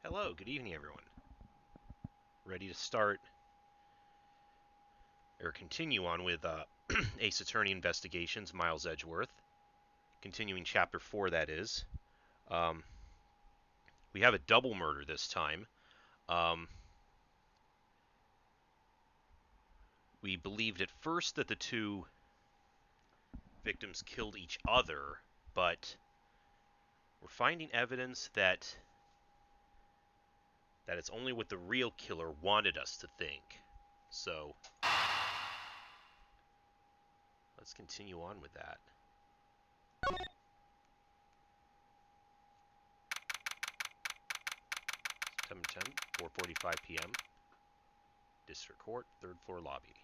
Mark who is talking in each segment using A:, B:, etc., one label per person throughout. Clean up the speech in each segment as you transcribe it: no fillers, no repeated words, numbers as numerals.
A: Hello, good evening, everyone. Ready to start, or continue on with Ace Attorney Investigations, Miles Edgeworth. Continuing Chapter 4, that is. We have a double murder this time. We believed at first that the two victims killed each other, but we're finding evidence that it's only what the real killer wanted us to think. So, let's continue on with that. September 10th, 4:45 p.m. District Court, 3rd floor lobby.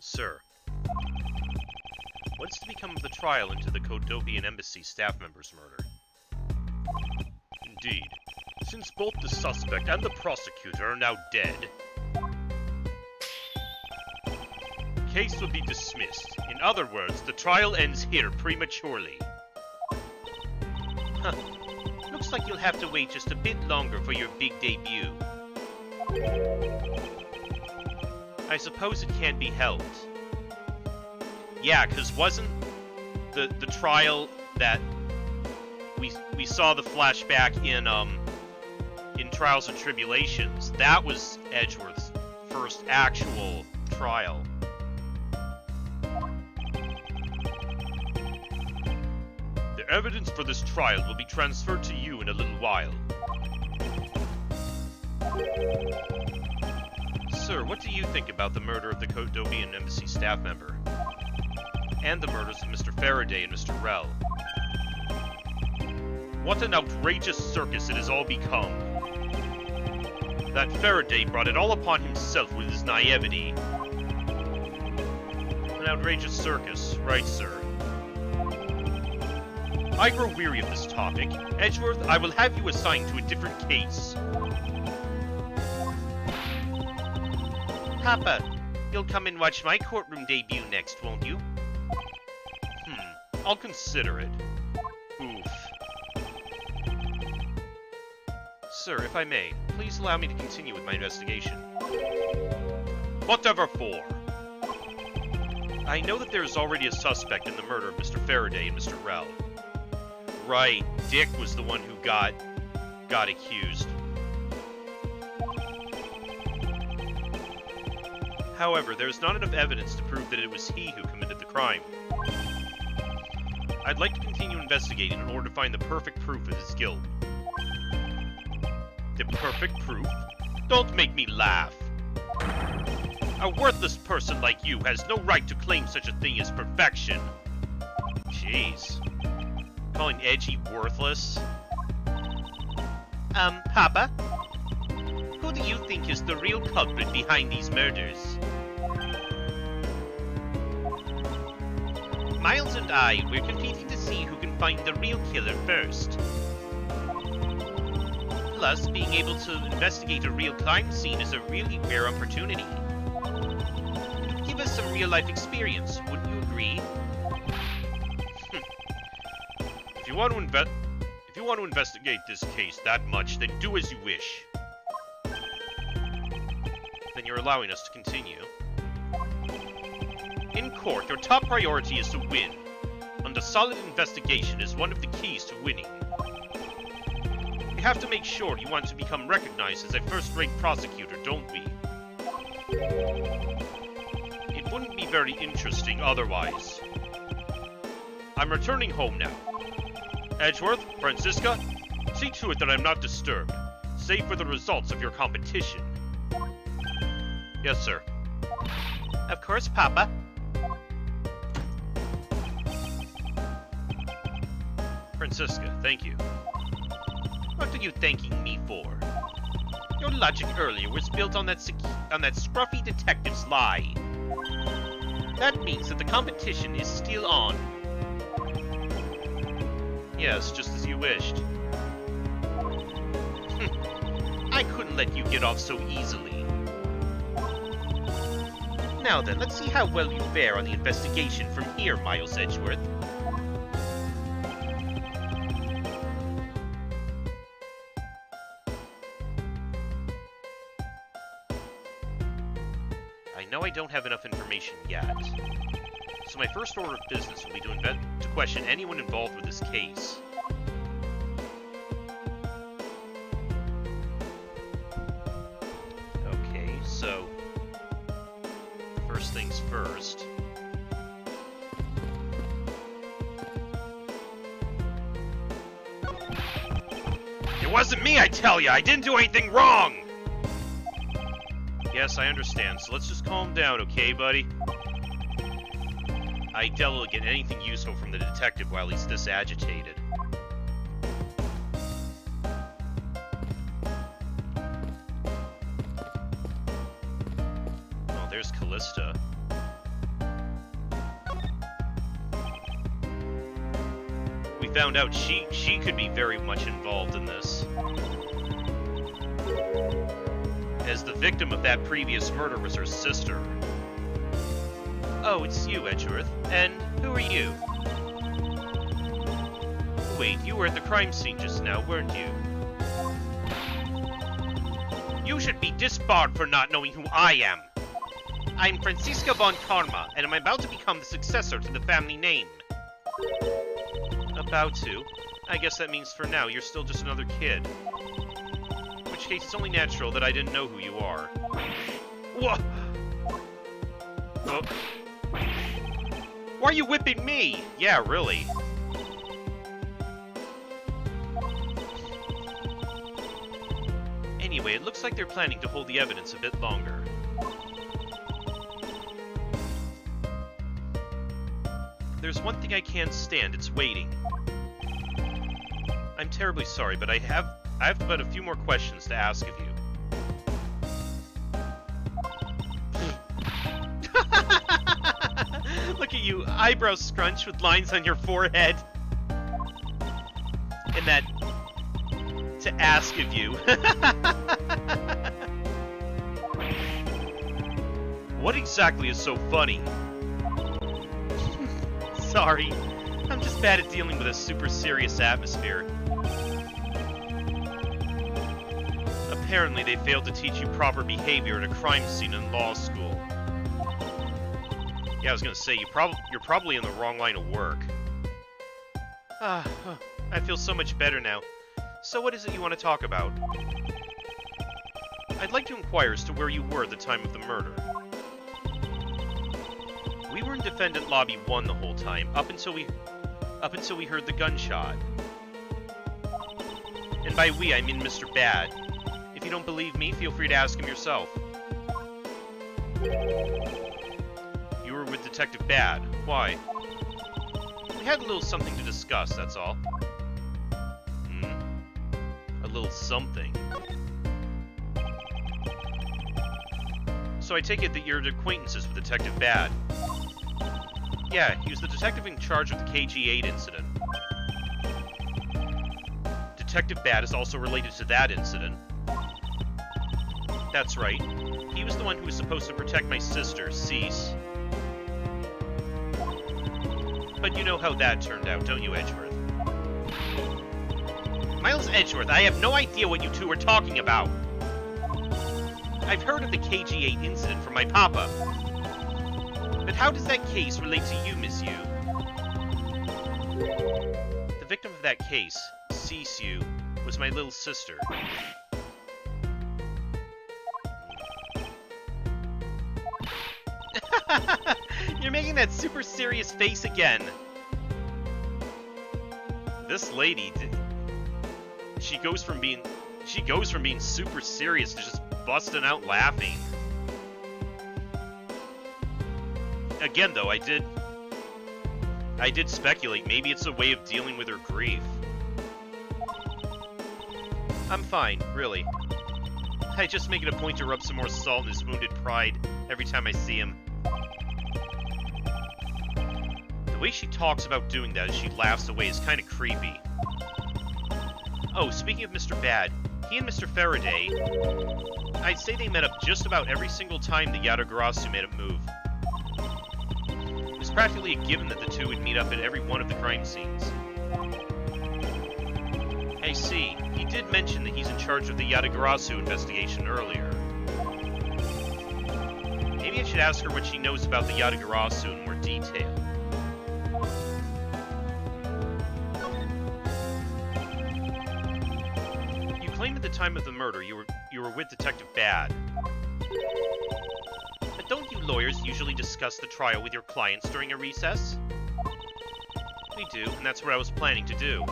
A: Sir, what is to become of the trial into the Kodobian Embassy staff member's murder? Indeed, since both the suspect and the prosecutor are now dead, the case will be dismissed. In other words, the trial ends here prematurely. Huh. Looks like you'll have to wait just a bit longer for your big debut. I suppose it can't be helped. Yeah, because wasn't the trial that we saw the flashback in Trials and Tribulations, that was Edgeworth's first actual trial. The evidence for this trial will be transferred to you in a little while. Sir, what do you think about the murder of the Kodobian Embassy staff member? And the murders of Mr. Faraday and Mr. Rell? What an outrageous circus it has all become. That Faraday brought it all upon himself with his naivety. An outrageous circus, right, sir? I grow weary of this topic. Edgeworth, I will have you assigned to a different case. Papa, you'll come and watch my courtroom debut next, won't you? I'll consider it. Oof. Sir, if I may, please allow me to continue with my investigation. Whatever for? I know that there is already a suspect in the murder of Mr. Faraday and Mr. Rell. Right, Dick was the one who got accused. However, there is not enough evidence to prove that it was he who committed the crime. I'd like to continue investigating in order to find the perfect proof of his guilt. The perfect proof? Don't make me laugh! A worthless person like you has no right to claim such a thing as perfection. Jeez. Calling Edgy worthless? Papa? Who do you think is the real culprit behind these murders? Miles and I, we're competing to see who can find the real killer first. Plus, being able to investigate a real crime scene is a really rare opportunity. Give us some real-life experience, wouldn't you agree? If you want to investigate this case that much, then do as you wish. Then you're allowing us to continue. In court, your top priority is to win, and a solid investigation is one of the keys to winning. We have to make sure you want to become recognized as a first-rate prosecutor, don't we? It wouldn't be very interesting otherwise. I'm returning home now. Edgeworth, Francisca, see to it that I'm not disturbed, save for the results of your competition. Yes, sir. Of course, Papa. Francisca, thank you. What are you thanking me for? Your logic earlier was built on that scruffy detective's lie. That means that the competition is still on. Yes, just as you wished. I couldn't let you get off so easily. Now then, let's see how well you fare on the investigation from here, Miles Edgeworth. don't have enough information yet. So my first order of business will be to question anyone involved with this case. Okay, so... first things first. It wasn't me, I tell ya! I didn't do anything wrong! Yes, I understand, so let's just calm down, okay, buddy? I doubt we'll get anything useful from the detective while he's this agitated. Oh, there's Callista. We found out she could be very much involved in this. As the victim of that previous murder was her sister. Oh, it's you, Edgeworth. And who are you? Wait, you were at the crime scene just now, weren't you? You should be disbarred for not knowing who I am. I'm Francisca von Karma, and I'm about to become the successor to the family name. About to? I guess that means for now you're still just another kid. In which case it's only natural that I didn't know who you are. What? Oh. Why are you whipping me? Yeah, really. Anyway, it looks like they're planning to hold the evidence a bit longer. There's one thing I can't stand, it's waiting. I'm terribly sorry, but I have but a few more questions to ask of you. Look at you, eyebrow scrunch with lines on your forehead. And that... to ask of you. What exactly is so funny? Sorry, I'm just bad at dealing with a super serious atmosphere. Apparently they failed to teach you proper behavior at a crime scene in law school. Yeah, I was gonna say, you're probably in the wrong line of work. I feel so much better now. So what is it you want to talk about? I'd like to inquire as to where you were at the time of the murder. We were in Defendant Lobby 1 the whole time, up until we heard the gunshot. And by we, I mean Mr. Bad. If you don't believe me, feel free to ask him yourself. You were with Detective Bad. Why? We had a little something to discuss, that's all. A little something. So I take it that you're acquaintances with Detective Bad. Yeah, he was the detective in charge of the KG-8 incident. Detective Bad is also related to that incident. That's right. He was the one who was supposed to protect my sister, Cease. But you know how that turned out, don't you, Edgeworth? Miles Edgeworth, I have no idea what you two are talking about. I've heard of the KG-8 incident from my papa. But how does that case relate to you, Miss Yu? The victim of that case, Cease Yu, was my little sister. You're making that super serious face again. This lady, she goes from being super serious to just busting out laughing. Again, though, I did speculate maybe it's a way of dealing with her grief. I'm fine, really. I just make it a point to rub some more salt in his wounded pride every time I see him. The way she talks about doing that as she laughs away is kind of creepy. Oh, speaking of Mr. Bad, he and Mr. Faraday, I'd say they met up just about every single time the Yatagarasu made a move. It was practically a given that the two would meet up at every one of the crime scenes. I see. He did mention that he's in charge of the Yatagarasu investigation earlier. Maybe I should should ask her what she knows about the Yatagarasu in more detail. You claim at the time of the murder you were with Detective Bad. But don't you lawyers usually discuss the trial with your clients during a recess? We do, and that's what I was planning to do.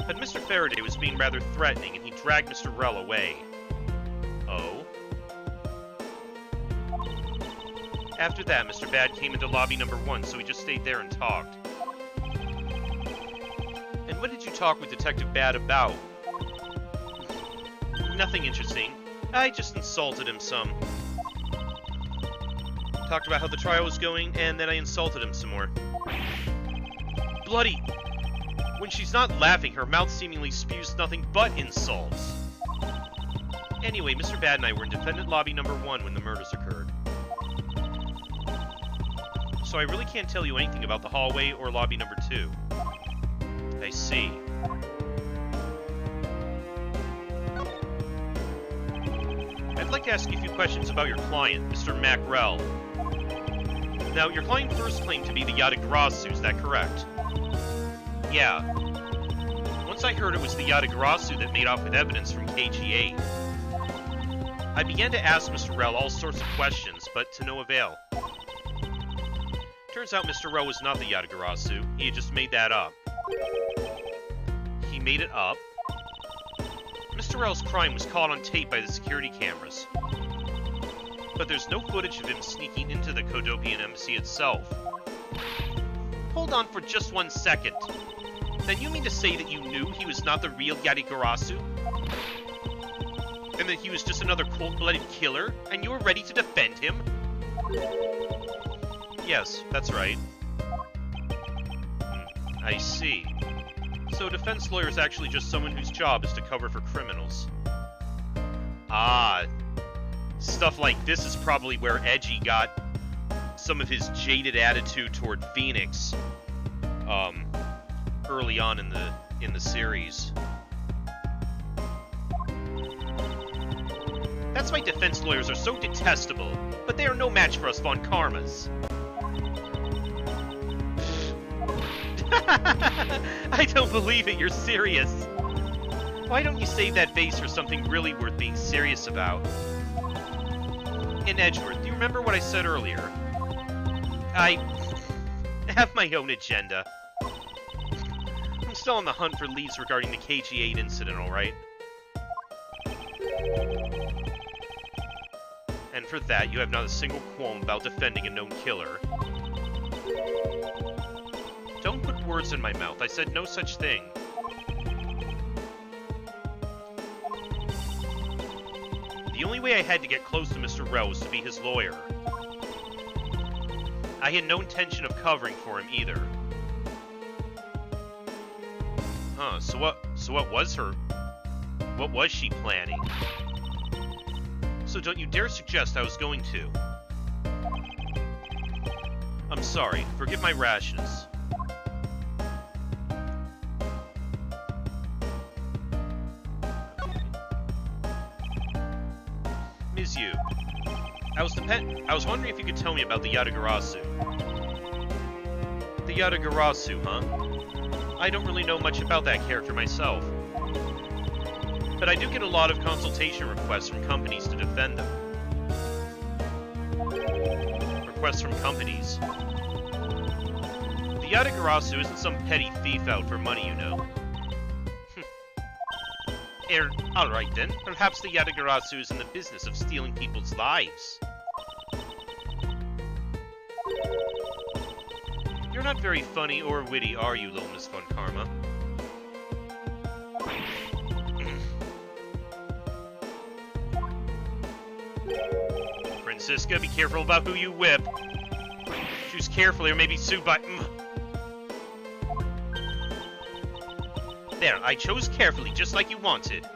A: But Mr. Faraday was being rather threatening, and he dragged Mr. Rell away. Oh? After that, Mr. Bad came into lobby number 1, so we just stayed there and talked. And what did you talk with Detective Bad about? Nothing interesting. I just insulted him some. Talked about how the trial was going, and then I insulted him some more. Bloody! When she's not laughing, her mouth seemingly spews nothing but insults. Anyway, Mr. Bad and I were in defendant lobby number 1 when the murders occurred. So I really can't tell you anything about the hallway or lobby number 2. I see. I'd like to ask you a few questions about your client, Mr. Mac Rell. Now, your client first claimed to be the Yatagarasu, is that correct? Yeah. Once I heard it was the Yatagarasu that made off with evidence from KG8. I began to ask Mr. Rell all sorts of questions, but to no avail. Turns out Mr. Rell was not the Yatagarasu, he had just made that up. He made it up? Mr. Rell's crime was caught on tape by the security cameras. But there's no footage of him sneaking into the Kodopian embassy itself. Hold on for just 1 second. Then you mean to say that you knew he was not the real Yatagarasu? And that he was just another cold-blooded killer, and you were ready to defend him? Yes, that's right. I see. So a defense lawyer is actually just someone whose job is to cover for criminals. Ah, stuff like this is probably where Edgy got some of his jaded attitude toward Phoenix, early on in the series. That's why defense lawyers are so detestable, but they are no match for us Von Karmas. I don't believe it, you're serious. Why don't you save that vase for something really worth being serious about? In Edgeworth, do you remember what I said earlier? I have my own agenda. I'm still on the hunt for leads regarding the KG8 incident, alright? And for that, you have not a single qualm about defending a known killer. Don't put words in my mouth. I said no such thing. The only way I had to get close to Mr. Rell was to be his lawyer. I had no intention of covering for him either. Huh, so what was she planning? So don't you dare suggest I was going to. I'm sorry. Forgive my rashness. Ms. Yu, I was wondering if you could tell me about the Yatagarasu. The Yatagarasu, huh? I don't really know much about that character myself. But I do get a lot of consultation requests from companies to defend them. Requests from companies. The Yatagarasu isn't some petty thief out for money, you know. Alright then. Perhaps the Yatagarasu is in the business of stealing people's lives. You're not very funny or witty, are you, little Miss Von Karma? Francisca, be careful about who you whip. Choose carefully or maybe sued by... There, I chose carefully, just like you wanted.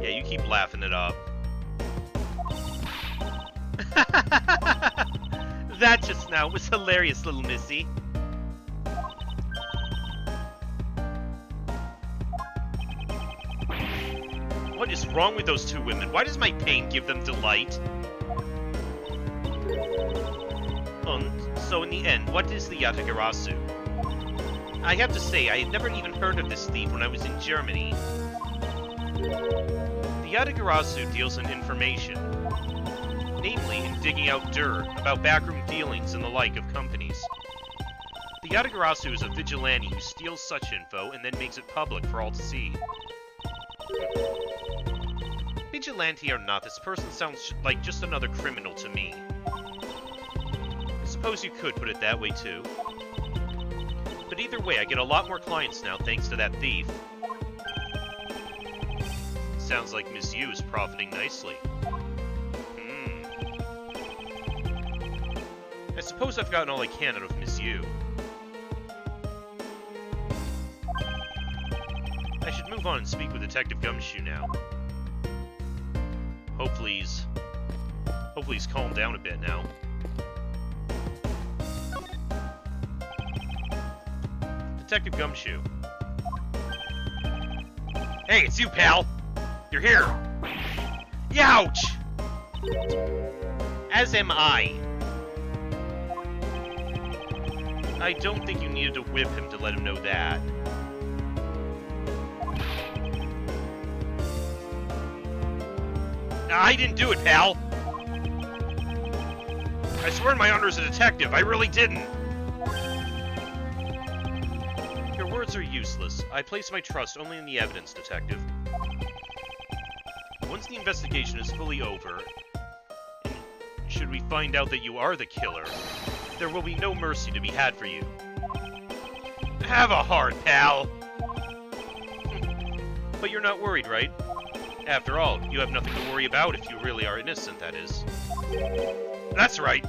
A: Yeah, you keep laughing it up. That just now was hilarious, little missy. What is wrong with those two women? Why does my pain give them delight? So in the end, what is the Yatagarasu? I have to say, I had never even heard of this thief when I was in Germany. The Yatagarasu deals in information, namely in digging out dirt about backroom dealings and the like of companies. The Yatagarasu is a vigilante who steals such info and then makes it public for all to see. Vigilante or not, this person sounds like just another criminal to me. I suppose you could put it that way too. But either way, I get a lot more clients now thanks to that thief. Sounds like Miss Yu is profiting nicely. I suppose I've gotten all I can out of Miss Yu. I should move on and speak with Detective Gumshoe now. Hopefully he's calmed down a bit now. Detective Gumshoe. Hey, it's you, pal! You're here! Youch! As am I. I don't think you needed to whip him to let him know that. I didn't do it, pal! I swear on my honor as a detective, I really didn't! Your words are useless. I place my trust only in the evidence, detective. Once the investigation is fully over, and should we find out that you are the killer, there will be no mercy to be had for you. Have a heart, pal! But you're not worried, right? After all, you have nothing to worry about if you really are innocent, that is. That's right.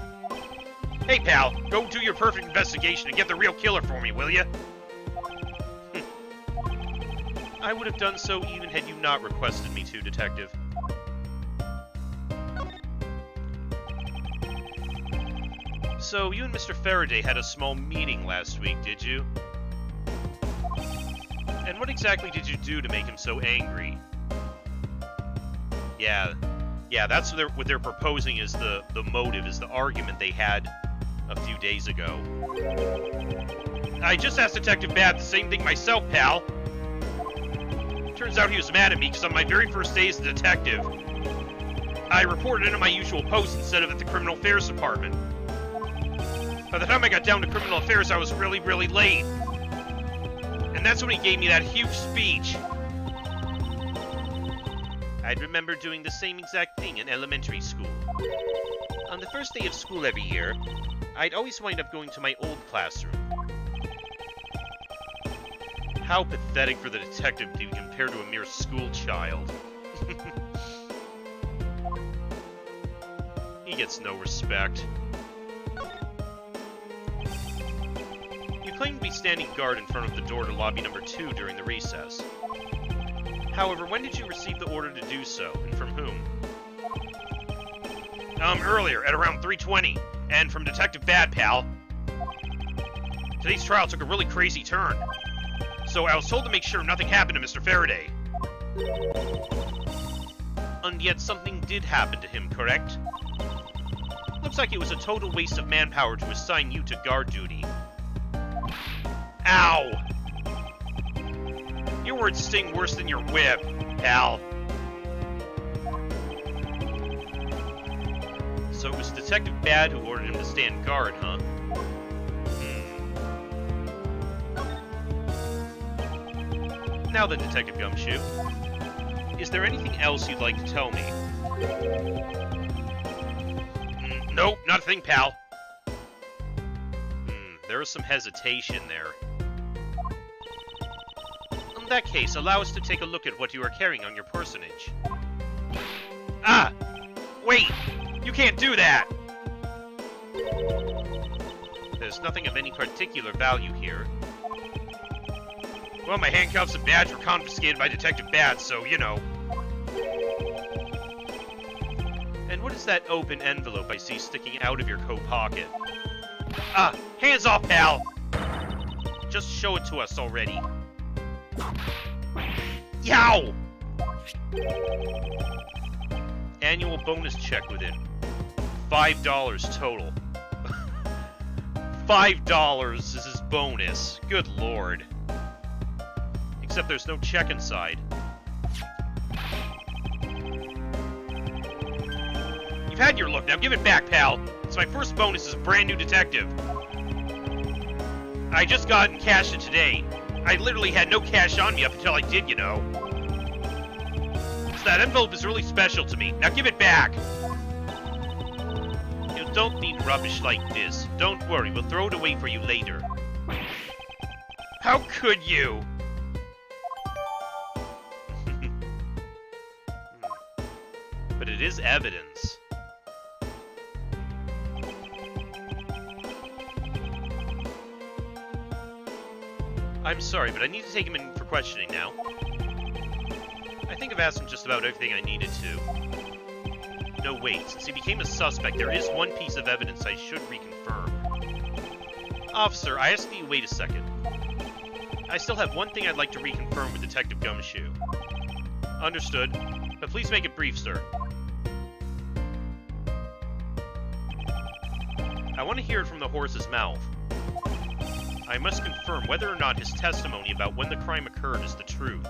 A: Hey, pal, go do your perfect investigation and get the real killer for me, will ya? I would have done so even had you not requested me to, detective. So, you and Mr. Faraday had a small meeting last week, did you? And what exactly did you do to make him so angry? Yeah, that's what they're proposing is the motive, is the argument they had a few days ago. I just asked Detective Bad the same thing myself, pal. Turns out he was mad at me because on my very first day as a detective, I reported into my usual post instead of at the Criminal Affairs Department. By the time I got down to Criminal Affairs, I was really, really late. And that's when he gave me that huge speech. I'd remember doing the same exact thing in elementary school. On the first day of school every year, I'd always wind up going to my old classroom. How pathetic for the detective to be compared to a mere school child. He gets no respect. You claim to be standing guard in front of the door to lobby number 2 during the recess. However, when did you receive the order to do so, and from whom? Earlier, at around 3:20, and from Detective Bad, pal. Today's trial took a really crazy turn, so I was told to make sure nothing happened to Mr. Faraday. And yet something did happen to him, correct? Looks like it was a total waste of manpower to assign you to guard duty. Ow! Your words sting worse than your whip, pal. So it was Detective Bad who ordered him to stand guard, huh? Now then, Detective Gumshoe, is there anything else you'd like to tell me? Nope, not a thing, pal. There is some hesitation there. In that case, allow us to take a look at what you are carrying on your personage. Ah! Wait! You can't do that! There's nothing of any particular value here. Well, my handcuffs and badge were confiscated by Detective Bad, so, you know. And what is that open envelope I see sticking out of your coat pocket? Ah! Hands off, pal! Just show it to us already. Yow! Annual bonus check within. $5 total. $5 is his bonus. Good lord. Except there's no check inside. You've had your look, now give it back, pal. It's my first bonus as a brand new detective. I just got and cashed it today. I literally had no cash on me up until I did, you know. So that envelope is really special to me. Now give it back. You don't need rubbish like this. Don't worry, we'll throw it away for you later. How could you? But it is evidence. I'm sorry, but I need to take him in for questioning now. I think I've asked him just about everything I needed to. No, wait. Since he became a suspect, there is one piece of evidence I should reconfirm. Officer, I ask that you wait a second. I still have one thing I'd like to reconfirm with Detective Gumshoe. Understood. But please make it brief, sir. I want to hear it from the horse's mouth. I must confirm whether or not his testimony about when the crime occurred is the truth.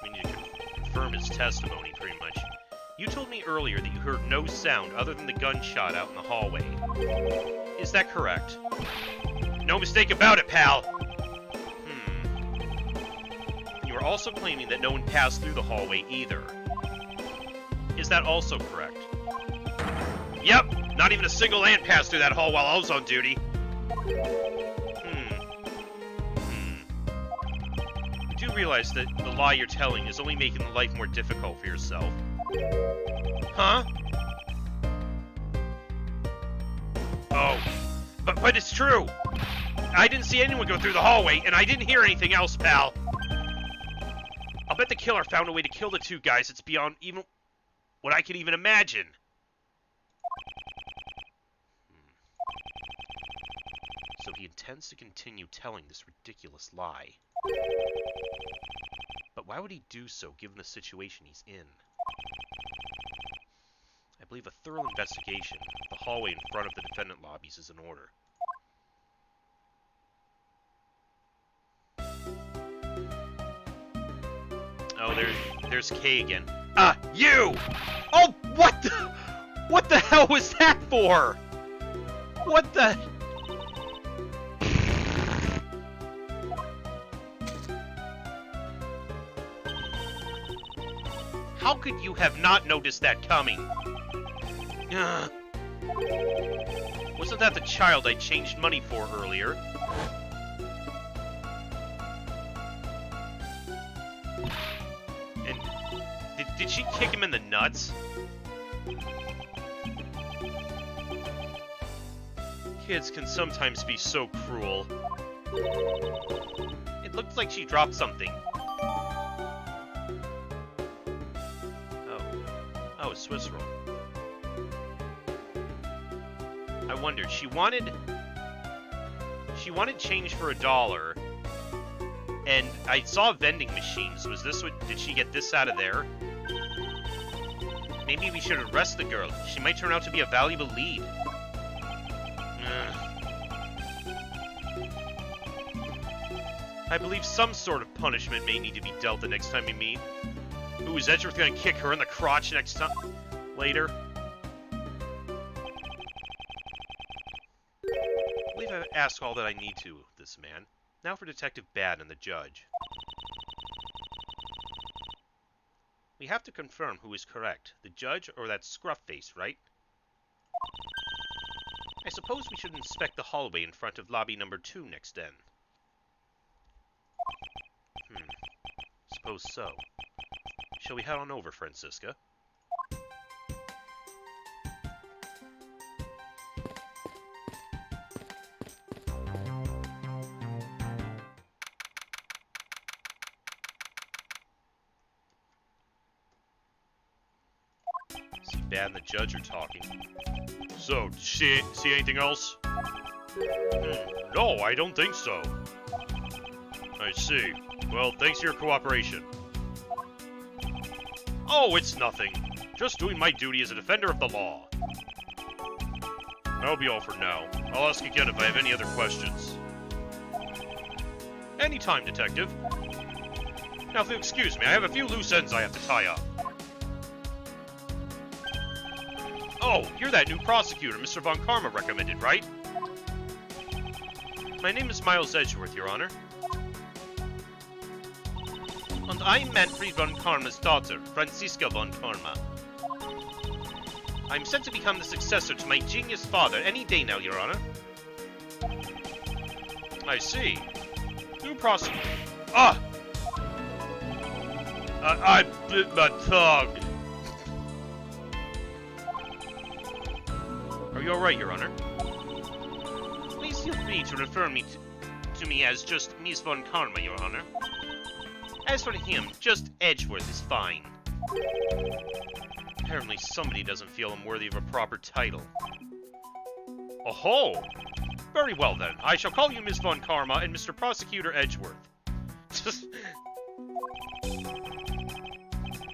A: We need to confirm his testimony, pretty much. You told me earlier that you heard no sound other than the gunshot out in the hallway. Is that correct? No mistake about it, pal! You are also claiming that no one passed through the hallway either. Is that also correct? Yep! Not even a single ant passed through that hall while I was on duty. You do realize that the lie you're telling is only making life more difficult for yourself. Huh? Oh. But it's true! I didn't see anyone go through the hallway, and I didn't hear anything else, pal! I'll bet the killer found a way to kill the two guys that's beyond even what I can even imagine. So he intends to continue telling this ridiculous lie. But why would he do so, given the situation he's in? I believe a thorough investigation of the hallway in front of the defendant lobbies is in order. Oh, there's Kay again. Ah, you! Oh, what the hell was that for? What the... How could you have not noticed that coming? Wasn't that the child I changed money for earlier? And did she kick him in the nuts? Kids can sometimes be so cruel. It looked like she dropped something. Oh, a Swiss roll. I wondered, she wanted change for $1, and I saw vending machines. Was this what, did she get this out of there? Maybe we should arrest the girl. She might turn out to be a valuable lead. I believe some sort of punishment may need to be dealt the next time we meet. Ooh, is Edgeworth gonna kick her in the crotch next time? Later? I believe I've asked all that I need to of this man. Now for Detective Bad and the judge. We have to confirm who is correct, the judge or that scruff face, right? I suppose we should inspect the hallway in front of lobby number 2 next then. Suppose so. Shall we head on over, Francisca? Dad and the judge are talking. So, did you see anything else? No, I don't think so. I see. Well, thanks for your cooperation. Oh, it's nothing. Just doing my duty as a defender of the law. That'll be all for now. I'll ask again if I have any other questions. Anytime, Detective. Now, if you'll excuse me, I have a few loose ends I have to tie up. Oh, you're that new prosecutor Mr. Von Karma recommended, right? My name is Miles Edgeworth, Your Honor. And I'm Manfred Von Karma's daughter, Franziska Von Karma. I'm set to become the successor to my genius father any day now, Your Honor. I see. New prosecutor... Ah! I bit my tongue. Are you alright, Your Honor? Please feel free to refer to me as just Miss Von Karma, Your Honor. As for him, just Edgeworth is fine. Apparently somebody doesn't feel I'm worthy of a proper title. Oh-ho! Very well then, I shall call you Miss Von Karma and Mr. Prosecutor Edgeworth.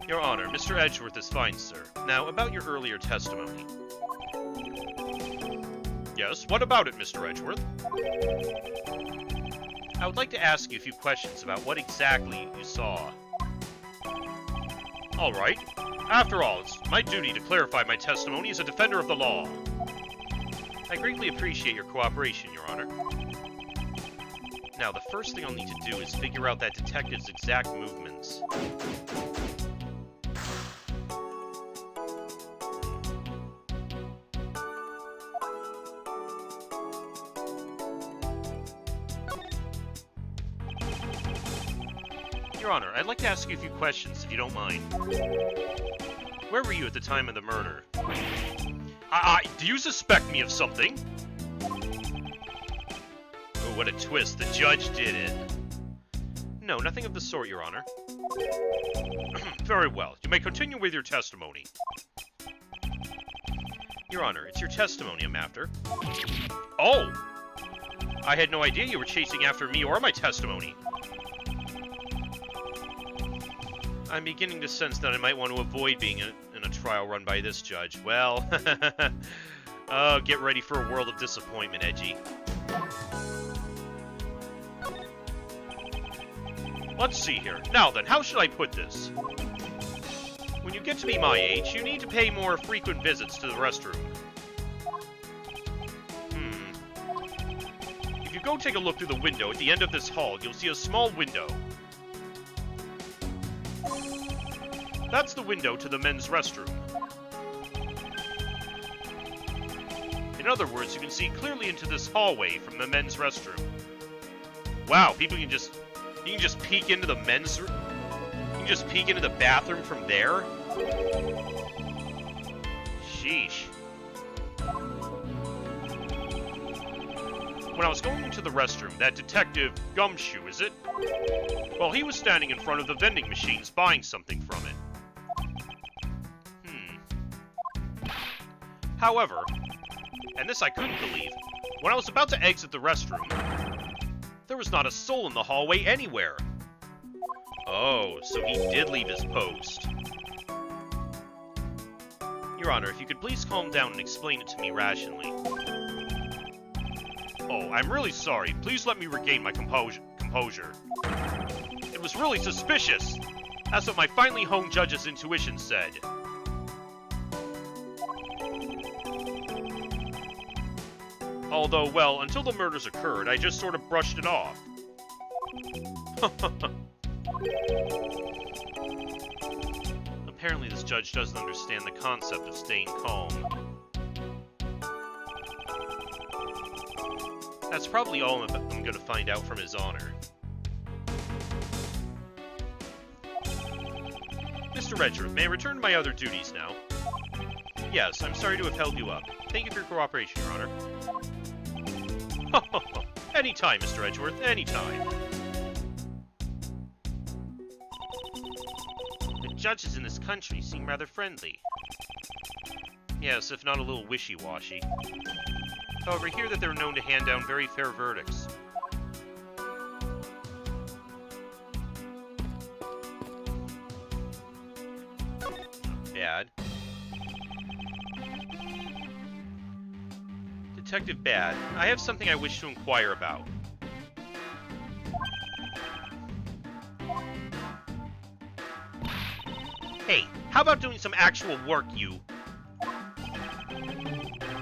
A: Your Honor, Mr. Edgeworth is fine, sir. Now, about your earlier testimony. Yes, what about it, Mr. Edgeworth? I would like to ask you a few questions about what exactly you saw. Alright. After all, it's my duty to clarify my testimony as a defender of the law. I greatly appreciate your cooperation, Your Honor. Now, the first thing I'll need to do is figure out that detective's exact movements. Your Honor, I'd like to ask you a few questions, if you don't mind. Where were you at the time of the murder? Do you suspect me of something? Oh, what a twist. The judge did it. No, nothing of the sort, Your Honor. Very well. You may continue with your testimony. Your Honor, it's your testimony I'm after. Oh! I had no idea you were chasing after me or my testimony. I'm beginning to sense that I might want to avoid being in a trial run by this judge. Well, oh, get ready for a world of disappointment, Edgy. Let's see here. Now then, how should I put this? When you get to be my age, you need to pay more frequent visits to the restroom. If you go take a look through the window at the end of this hall, you'll see a small window. That's the window to the men's restroom. In other words, you can see clearly into this hallway from the men's restroom. Wow, people can just... You can just peek into the men's... You can just peek into the bathroom from there? Sheesh. When I was going into the restroom, that detective, Gumshoe, is it? Well, he was standing in front of the vending machines buying something from it. However, and this I couldn't believe, when I was about to exit the restroom, there was not a soul in the hallway anywhere. Oh, so he did leave his post. Your Honor, if you could please calm down and explain it to me rationally. Oh, I'm really sorry. Please let me regain my composure. It was really suspicious. That's what my finely honed judge's intuition said. Although, well, until the murders occurred, I just sort of brushed it off. Apparently this judge doesn't understand the concept of staying calm. That's probably all I'm gonna find out from His Honor. Mr. Edgeworth, may I return to my other duties now? Yes, I'm sorry to have held you up. Thank you for your cooperation, Your Honor. Anytime, Mr. Edgeworth, anytime. The judges in this country seem rather friendly. Yes, if not a little wishy-washy. However, I hear that they're known to hand down very fair verdicts. Not bad. Detective Bad, I have something I wish to inquire about. Hey, how about doing some actual work, you?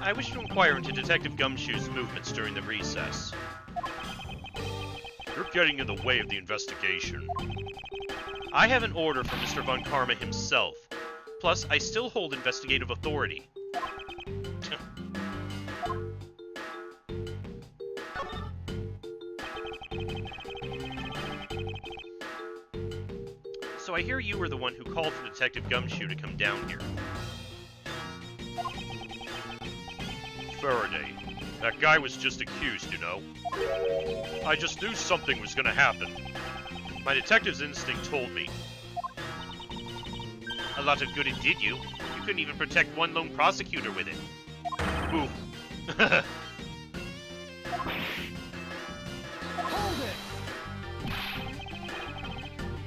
A: I wish to inquire into Detective Gumshoe's movements during the recess. You're getting in the way of the investigation. I have an order from Mr. Von Karma himself. Plus, I still hold investigative authority. So I hear you were the one who called for Detective Gumshoe to come down here. Faraday. That guy was just accused, you know. I just knew something was gonna happen. My detective's instinct told me. A lot of good it did you. You couldn't even protect one lone prosecutor with it. Ooh.
B: Hold it!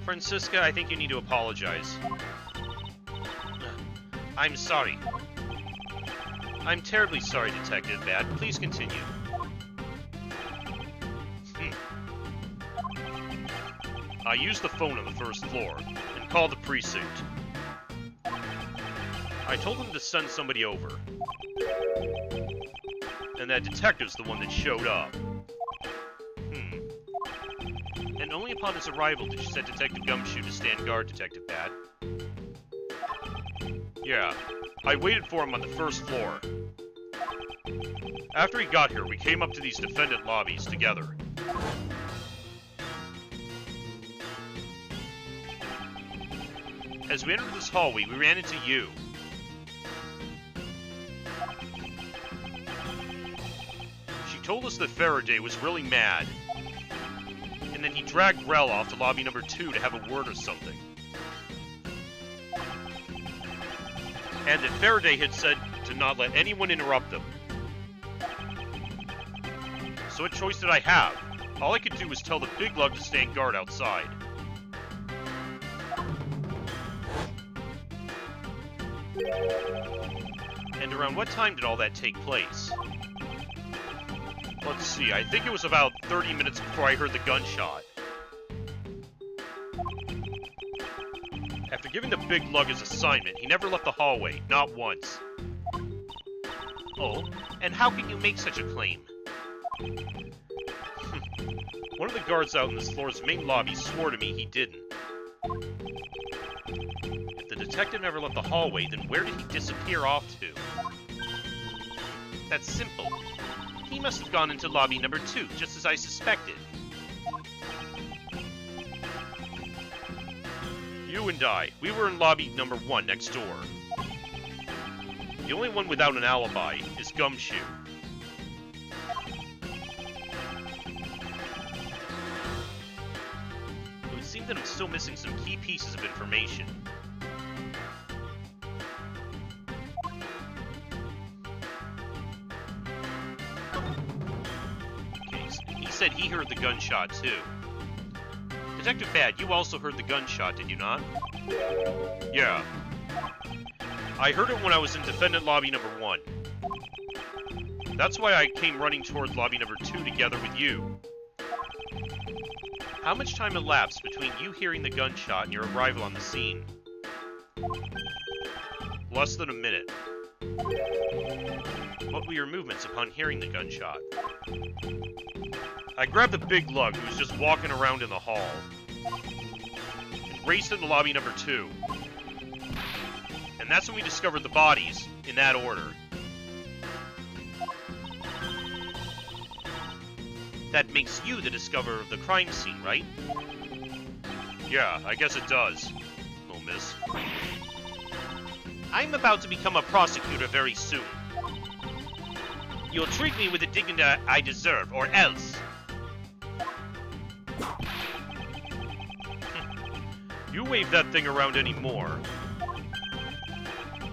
A: Francisca, I think you need to apologize. I'm sorry. I'm terribly sorry, Detective Bad. Please continue. I used the phone on the first floor and called the precinct. I told them to send somebody over. And that detective's the one that showed up. And only upon his arrival did you set Detective Gumshoe to stand guard, Detective Bad. Yeah, I waited for him on the first floor. After he got here, we came up to these defendant lobbies together. As we entered this hallway, we ran into you. She told us that Faraday was really mad. And then he dragged Rel off to lobby number 2 to have a word or something. And that Faraday had said to not let anyone interrupt them. So what choice did I have? All I could do was tell the big lug to stand guard outside. And around what time did all that take place? Let's see, I think it was about 30 minutes before I heard the gunshot. After giving the big lug his assignment, he never left the hallway, not once. Oh, and how can you make such a claim? One of the guards out in this floor's main lobby swore to me he didn't. If the detective never left the hallway, then where did he disappear off to? That's simple. He must have gone into lobby number 2, just as I suspected. You and I, we were in lobby number 1 next door. The only one without an alibi is Gumshoe. It would seem that I'm still missing some key pieces of information. Okay, so he said he heard the gunshot too. Detective Bad, you also heard the gunshot, did you not? Yeah. I heard it when I was in defendant lobby number 1. That's why I came running towards lobby number 2 together with you. How much time elapsed between you hearing the gunshot and your arrival on the scene? Less than a minute. What were your movements upon hearing the gunshot? I grabbed the big lug who was just walking around in the hall, and raced into lobby number 2. And that's when we discovered the bodies, in that order. that makes you the discoverer of the crime scene, right? Yeah, I guess it does, little miss. I'm about to become a prosecutor very soon. You'll treat me with the dignity I deserve, or else. You wave that thing around anymore,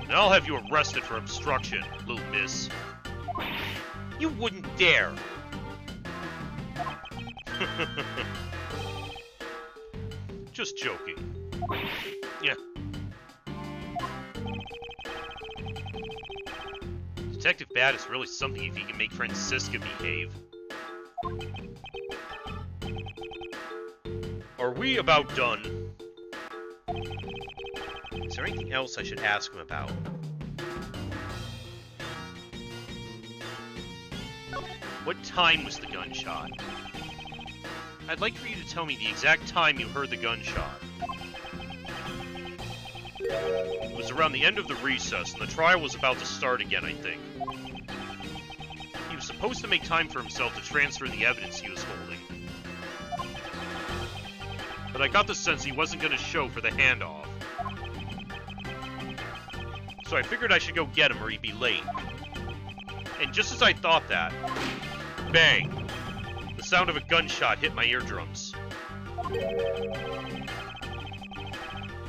A: and I'll have you arrested for obstruction, little miss. You wouldn't dare. Just joking. Yeah. Detective Bad is really something if he can make Francisca behave. Are we about done? Is there anything else I should ask him about? What time was the gunshot? I'd like for you to tell me the exact time you heard the gunshot. It was around the end of the recess, and the trial was about to start again, I think. He was supposed to make time for himself to transfer the evidence he was holding. But I got the sense he wasn't going to show for the handoff. So I figured I should go get him or he'd be late. And just as I thought that, bang! The sound of a gunshot hit my eardrums.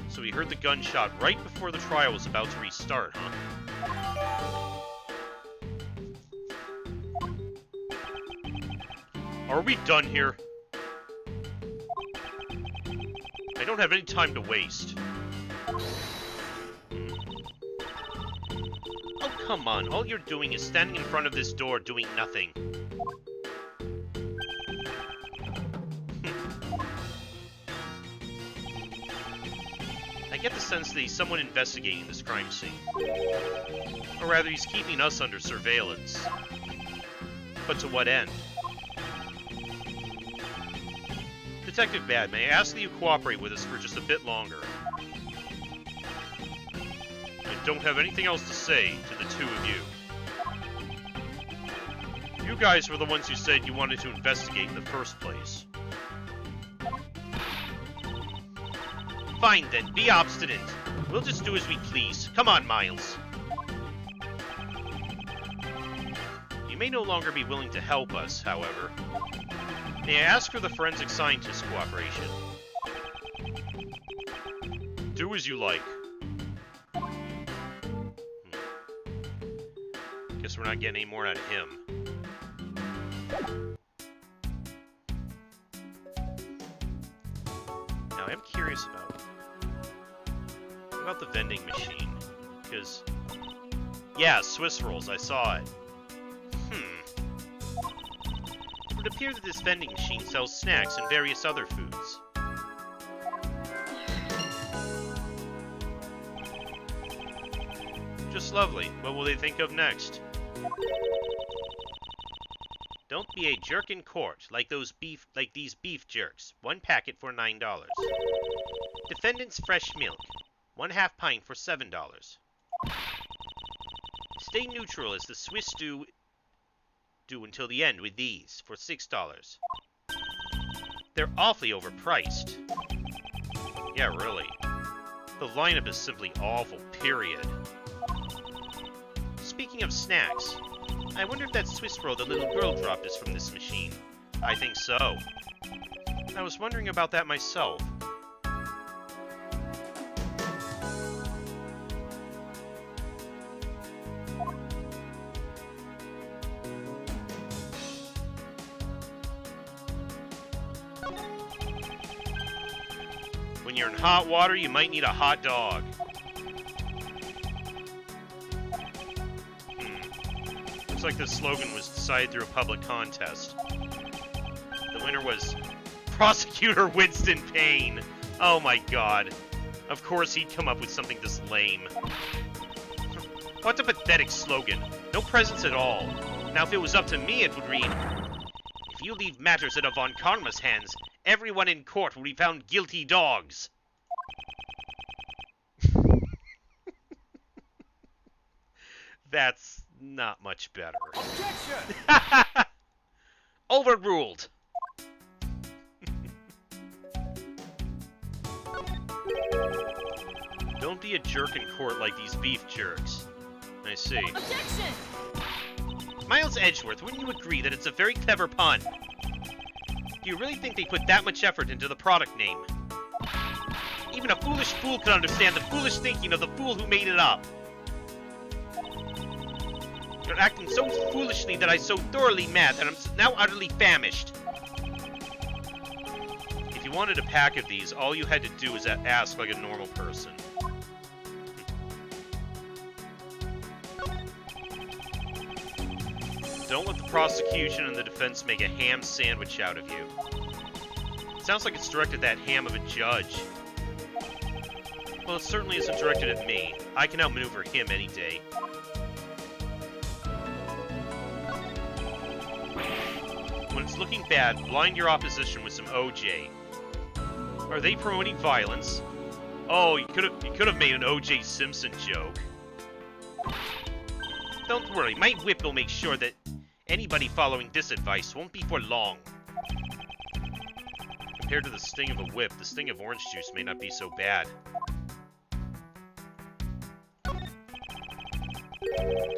A: So he heard the gunshot right before the trial was about to restart, huh? Are we done here? I don't have any time to waste. Oh, come on. All you're doing is standing in front of this door doing nothing. I get the sense that he's someone investigating this crime scene. Or rather, he's keeping us under surveillance. But to what end? Detective Bad, may I ask that you cooperate with us for just a bit longer? I don't have anything else to say to the two of you. You guys were the ones who said you wanted to investigate in the first place. Fine then, be obstinate. We'll just do as we please. Come on, Miles. You may no longer be willing to help us, however. May I ask for the forensic scientist's cooperation? Do as you like. Guess we're not getting any more out of him. Now, I'm curious about the vending machine. Because, yeah, Swiss rolls, I saw it. It would appear that this vending machine sells snacks and various other foods. Just lovely. What will they think of next? Don't be a jerk in court, like these beef jerks. 1 packet for $9. Defendant's fresh milk. 1/2 pint for $7. Stay neutral as the Swiss do until the end with these for $6. They're awfully overpriced. Yeah, really. The lineup is simply awful, period. Speaking of snacks, I wonder if that Swiss roll the little girl dropped is from this machine. I think so. I was wondering about that myself. When you're in hot water, you might need a hot dog. Looks like this slogan was decided through a public contest. The winner was Prosecutor Winston Payne. Oh my god. Of course he'd come up with something this lame. What a pathetic slogan. No presence at all. Now if it was up to me, it would read, if you leave matters in a Von Karma's hands, everyone in court will be found guilty dogs. That's not much better.
B: Objection!
A: Overruled! Don't be a jerk in court like these beef jerks. I see.
B: Objection!
A: Miles Edgeworth, wouldn't you agree that it's a very clever pun? Do you really think they put that much effort into the product name? Even a foolish fool could understand the foolish thinking of the fool who made it up. You're acting so foolishly that I'm so thoroughly mad that I'm now utterly famished. If you wanted a pack of these, all you had to do was ask like a normal person. Don't let the prosecution and the defense make a ham sandwich out of you. It sounds like it's directed at that ham of a judge. Well, it certainly isn't directed at me. I can outmaneuver him any day. When it's looking bad, blind your opposition with some OJ. Are they promoting violence? Oh, you could have made an O.J. Simpson joke. Don't worry, my whip will make sure that anybody following this advice won't be for long. Compared to the sting of a whip, the sting of orange juice may not be so bad.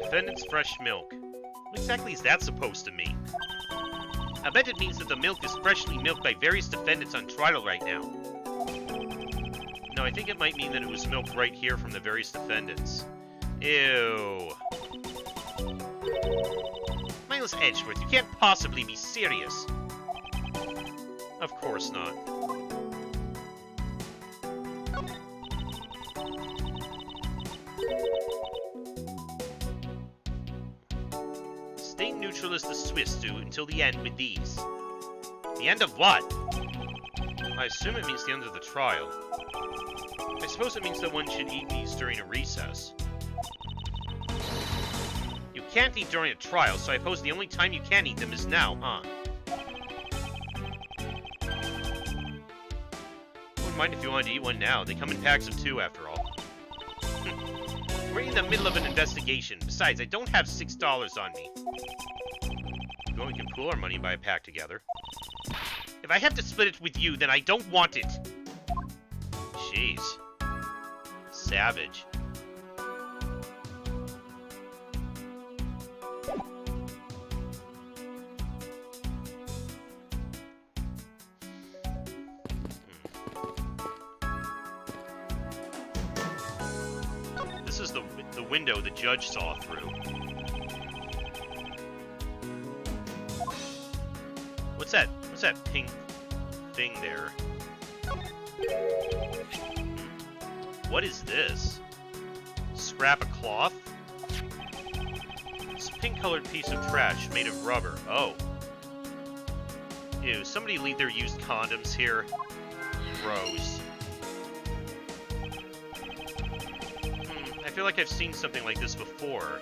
A: Defendant's fresh milk. What exactly is that supposed to mean? I bet it means that the milk is freshly milked by various defendants on trial right now. No, I think it might mean that it was milked right here from the various defendants. Ew. Miles Edgeworth, you can't possibly be serious. Of course not. Stay neutral as the Swiss do until the end with these. The end of what? I assume it means the end of the trial. I suppose it means that one should eat these during a recess. You can't eat during a trial, so I suppose the only time you can eat them is now, huh? Wouldn't mind if you wanted to eat one now. They come in packs of 2, after all. We're in the middle of an investigation. Besides, I don't have $6 on me. Well, we can pool our money and buy a pack together. If I have to split it with you, then I don't want it. Jeez. Savage. This is the window the judge saw through. What's that pink thing there? What is this? Scrap of cloth? It's a pink-colored piece of trash made of rubber. Oh. Ew, somebody leave their used condoms here. Gross. I feel like I've seen something like this before.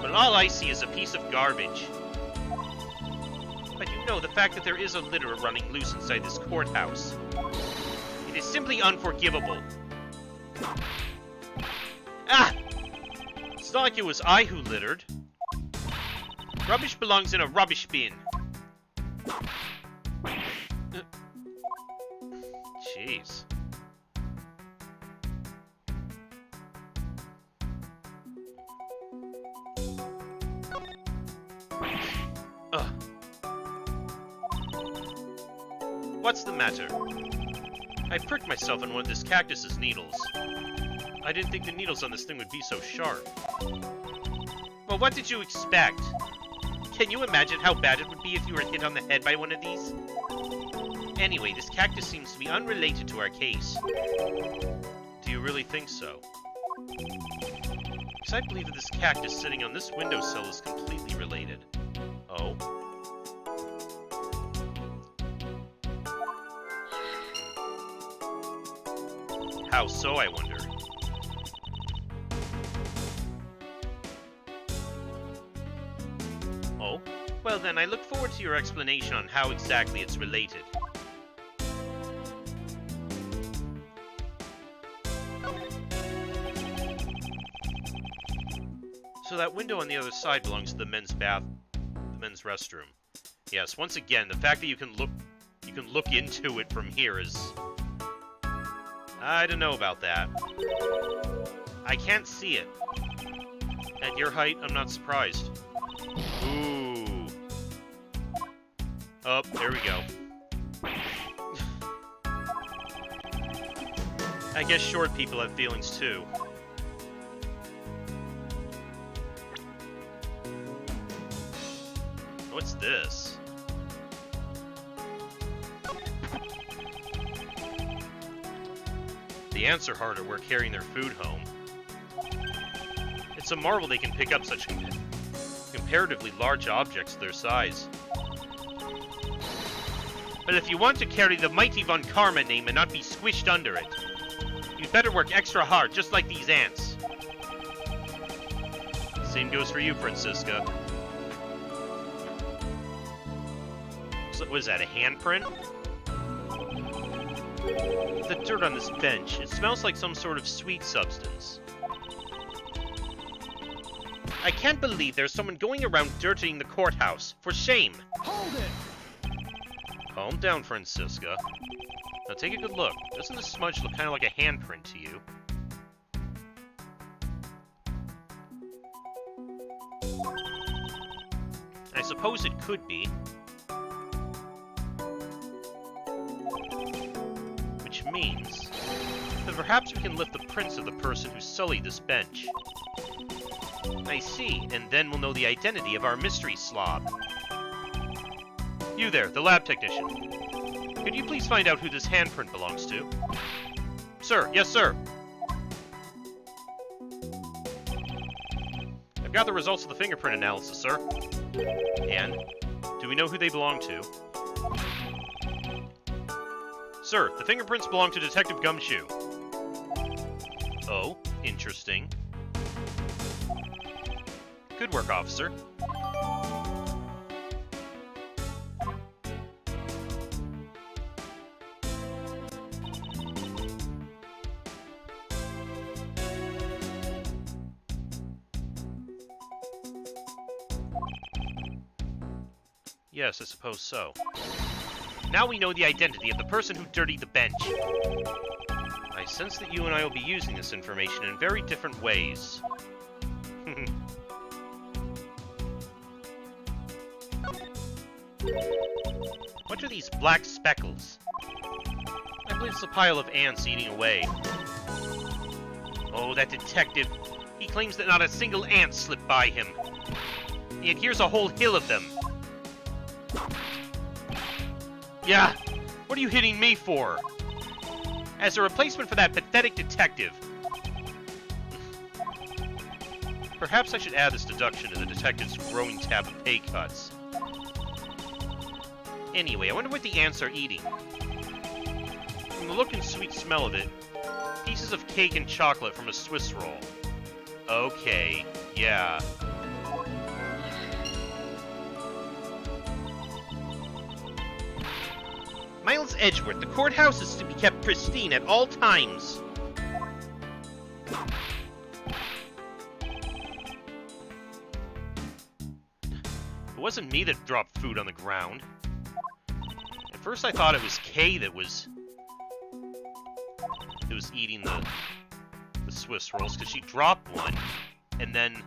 A: But all I see is a piece of garbage. But you know, the fact that there is a litter running loose inside this courthouse. It is simply unforgivable. Ah! It's not like it was I who littered. Rubbish belongs in a rubbish bin. Jeez. Ugh. What's the matter? I pricked myself on one of this cactus's needles. I didn't think the needles on this thing would be so sharp. Well, what did you expect? Can you imagine how bad it would be if you were hit on the head by one of these? Anyway, this cactus seems to be unrelated to our case. Do you really think so? Because I believe that this cactus sitting on this windowsill is completely related. Oh? How so, I wonder? Oh? Well then, I look forward to your explanation on how exactly it's related. So that window on the other side belongs to the men's bath. men's restroom. Yes, once again, the fact that you can look into it from here is... I don't know about that. I can't see it. At your height, I'm not surprised. Ooh. Oh, there we go. I guess short people have feelings too. What's this? The ants are hard at work carrying their food home. It's a marvel they can pick up such comparatively large objects their size. But if you want to carry the mighty Von Karma name and not be squished under it, you'd better work extra hard, just like these ants. Same goes for you, Francisca. So, what is that, a handprint? The dirt on this bench, it smells like some sort of sweet substance. I can't believe there's someone going around dirtying the courthouse. For shame!
B: Hold it!
A: Calm down, Francisca. Now take a good look. Doesn't this smudge look kind of like a handprint to you? I suppose it could be. Which means that perhaps we can lift the prints of the person who sullied this bench. I see, and then we'll know the identity of our mystery slob. You there, the lab technician. Could you please find out who this handprint belongs to? Sir, yes, sir. I've got the results of the fingerprint analysis, sir. And, do we know who they belong to? Sir, the fingerprints belong to Detective Gumshoe. Oh, interesting. Good work, officer. Yes, I suppose so. Now we know the identity of the person who dirtied the bench. I sense that you and I will be using this information in very different ways. What are these black speckles? I believe it's a pile of ants eating away. Oh, that detective. He claims that not a single ant slipped by him. Yet here's a whole hill of them. Yeah, what are you hitting me for? As a replacement for that pathetic detective. Perhaps I should add this deduction to the detective's growing tab of pay cuts. Anyway, I wonder what the ants are eating. From the look and sweet smell of it, pieces of cake and chocolate from a Swiss roll. Okay, yeah. Miles Edgeworth, the courthouse is to be kept pristine at all times. It wasn't me that dropped food on the ground. At first I thought it was Kay that was eating the Swiss rolls, because she dropped one, and then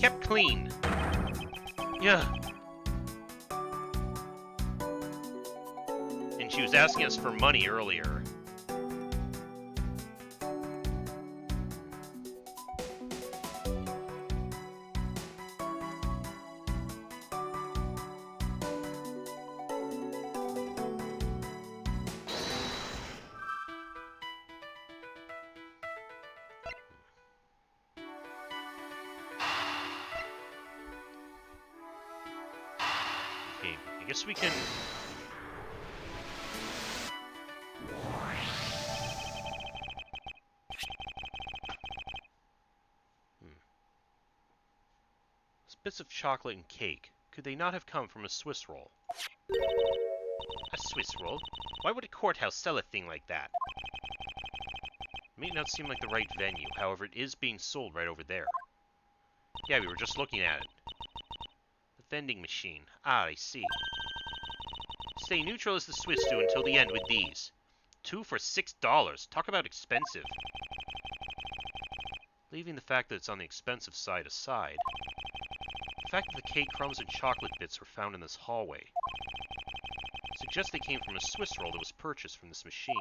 A: kept clean. Yeah. And she was asking us for money earlier. Okay, I guess we can... Bits of chocolate and cake. Could they not have come from a Swiss roll? A Swiss roll? Why would a courthouse sell a thing like that? It may not seem like the right venue, however, it is being sold right over there. Yeah, we were just looking at it. vending machine. Ah, I see. Stay neutral as the Swiss do until the end with these. 2 for $6. Talk about expensive. Leaving the fact that it's on the expensive side aside, the fact that the cake crumbs and chocolate bits were found in this hallway suggests they came from a Swiss roll that was purchased from this machine.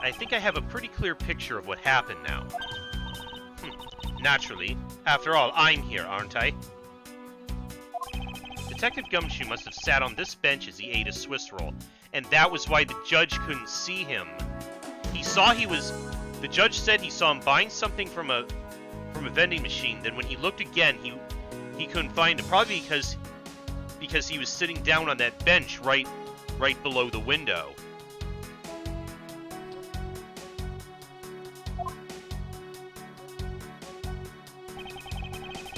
A: I think I have a pretty clear picture of what happened now. Naturally. After all, I'm here, aren't I? Detective Gumshoe must have sat on this bench as he ate a Swiss roll, and that was why the judge couldn't see him. The judge said he saw him buying something from a vending machine. Then when he looked again, he couldn't find it, probably because he was sitting down on that bench right below the window.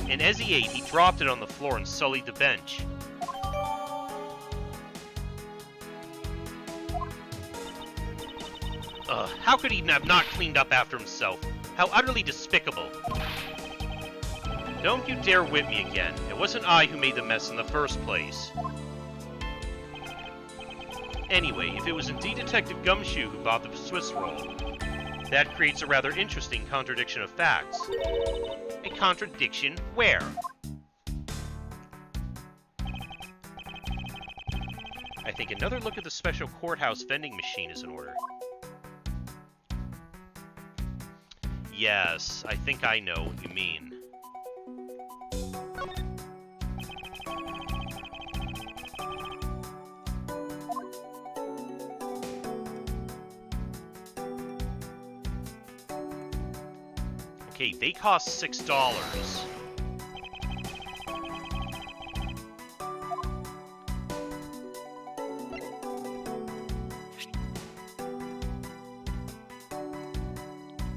A: And as he ate, he dropped it on the floor and sullied the bench. How could he have not cleaned up after himself? How utterly despicable. Don't you dare whip me again. It wasn't I who made the mess in the first place. Anyway, if it was indeed Detective Gumshoe who bought the Swiss roll, that creates a rather interesting contradiction of facts. A contradiction where? I think another look at the special courthouse vending machine is in order. Yes, I think I know what you mean. Okay, they cost $6.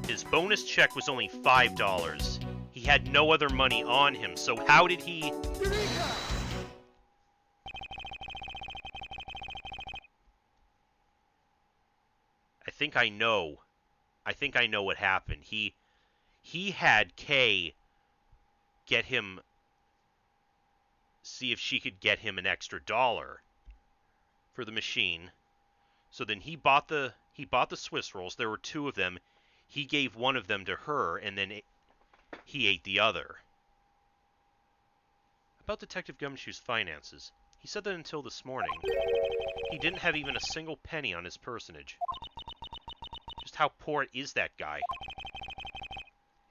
A: His bonus check was only $5. He had no other money on him, so how did he... I think I know what happened. He had Kay get him... see if she could get him an extra $1 for the machine. So then he bought the Swiss rolls. There were 2 of them. He gave one of them to her, and then he ate the other. About Detective Gumshoe's finances, he said that until this morning, he didn't have even a single penny on his personage. Just how poor is that guy?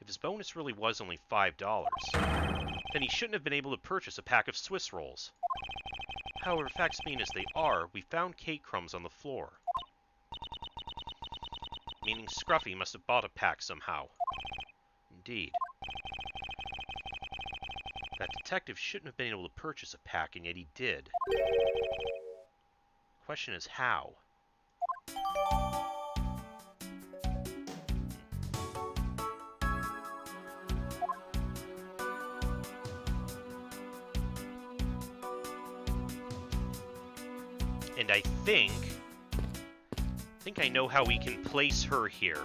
A: If his bonus really was only $5, then he shouldn't have been able to purchase a pack of Swiss rolls. However, facts being as they are, we found cake crumbs on the floor. Meaning Scruffy must have bought a pack somehow. Indeed. That detective shouldn't have been able to purchase a pack, and yet he did. The question is how? And I think I know how we can place her here.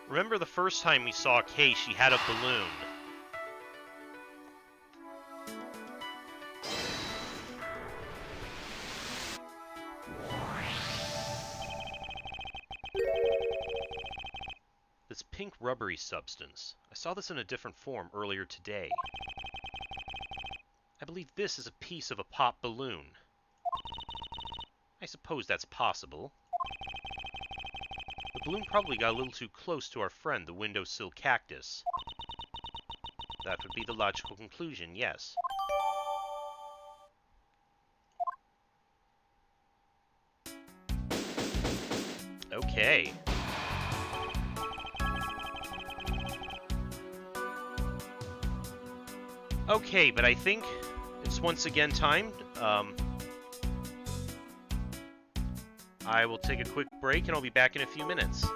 A: Remember the first time we saw Kay, she had a balloon. This pink rubbery substance. I saw this in a different form earlier today. I believe this is a piece of a pop balloon. I suppose that's possible. The balloon probably got a little too close to our friend, the windowsill cactus. That would be the logical conclusion, yes. Okay. Okay, but I think it's once again time. I will take a quick break and I'll be back in a few minutes.